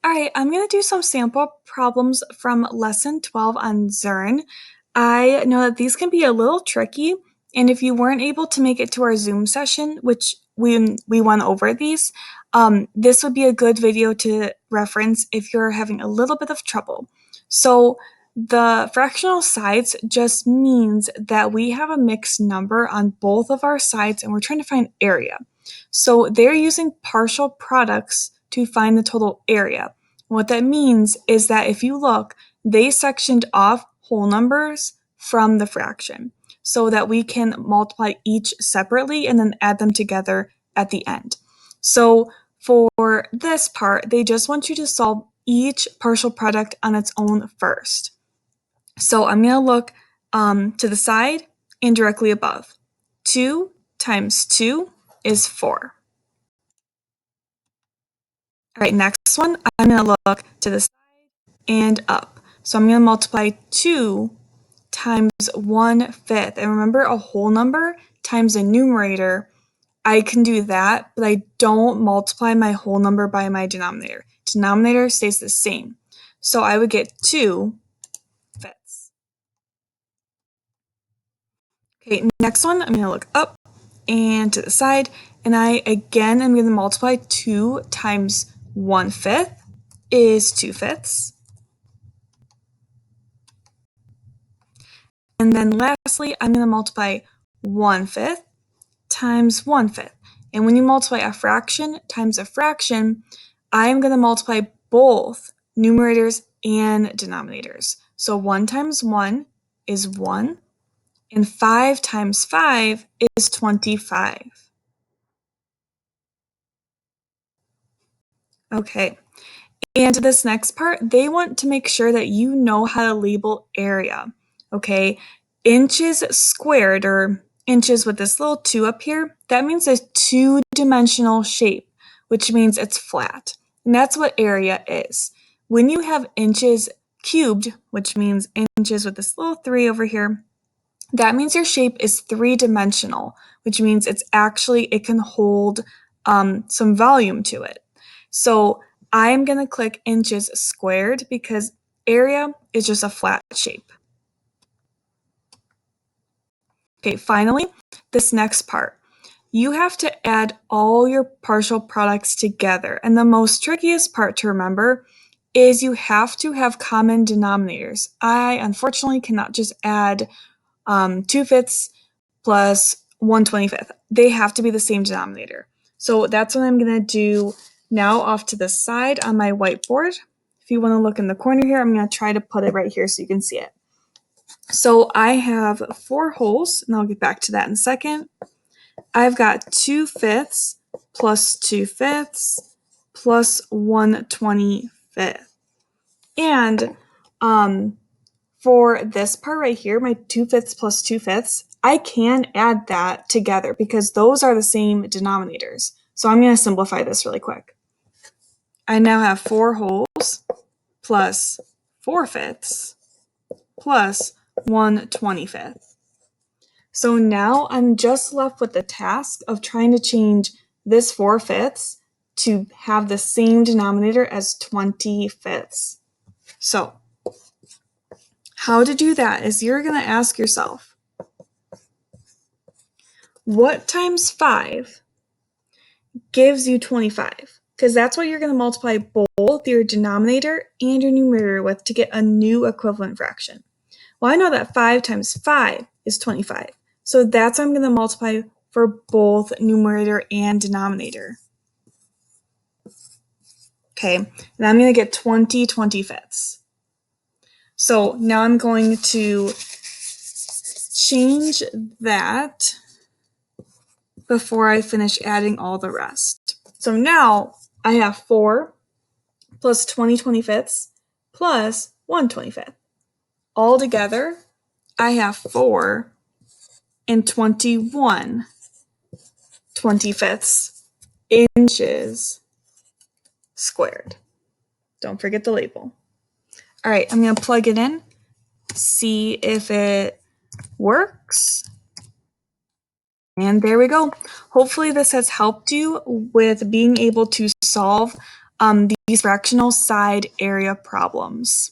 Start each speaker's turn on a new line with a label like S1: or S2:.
S1: All right, I'm going to do some sample problems from lesson 12 on Zearn. I know that these can be a little tricky, and if you weren't able to make it to our Zoom session, which we went over these, this would be a good video to reference if you're having a little bit of trouble. So the fractional sides just means that we have a mixed number on both of our sides, and we're trying to find area. So they're using partial products to find the total area. What that means is that if you look, they sectioned off whole numbers from the fraction so that we can multiply each separately and then add them together at the end. So for this part, they just want you to solve each partial product on its own first. So I'm going to look to the side and directly above. 2 times 2 is 4. All right, next one, I'm going to look to the side and up. So I'm going to multiply 2 times 1/5. And remember, a whole number times a numerator, I can do that, but I don't multiply my whole number by my denominator. Denominator stays the same. So I would get 2/5. Okay, next one, I'm going to look up and to the side, and I again am going to multiply 2 times 1/5 is 2/5. And then lastly, I'm going to multiply 1/5 times 1/5. And when you multiply a fraction times a fraction, I'm going to multiply both numerators and denominators. So 1 times 1 is 1, and 5 times 5 is 25. Okay, and this next part, they want to make sure that you know how to label area. Okay, inches squared, or inches with this little 2 up here, that means a two-dimensional shape, which means it's flat. And that's what area is. When you have inches cubed, which means inches with this little 3 over here, that means your shape is three-dimensional, which means it can hold some volume to it. So I'm going to click inches squared because area is just a flat shape. Okay, finally, this next part. You have to add all your partial products together. And the most trickiest part to remember is you have to have common denominators. I unfortunately cannot just add 2/5 plus 1/25. They have to be the same denominator. So that's what I'm going to do now off to the side on my whiteboard. If you want to look in the corner here, I'm going to try to put it right here so you can see it. So I have 4 holes, and I'll get back to that in a second. I've got 2/5 plus 2/5 plus 1/25. And for this part right here, my 2/5 plus 2/5, I can add that together because those are the same denominators. So I'm going to simplify this really quick. I now have 4 holes plus 4/5 plus 1/25. So now I'm just left with the task of trying to change this 4/5 to have the same denominator as 20/5. So how to do that is you're going to ask yourself, what times 5 gives you 25? Because that's what you're going to multiply both your denominator and your numerator with to get a new equivalent fraction. Well, I know that 5 times 5 is 25. So that's what I'm going to multiply for both numerator and denominator. Okay, and I'm going to get 20/25. So now I'm going to change that before I finish adding all the rest. So now I have 4 plus 20/25 plus 1/25. All together, I have 4 and 21/25 inches squared. Don't forget the label. All right, I'm going to plug it in, see if it works. And there we go. Hopefully this has helped you with being able to solve these fractional side area problems.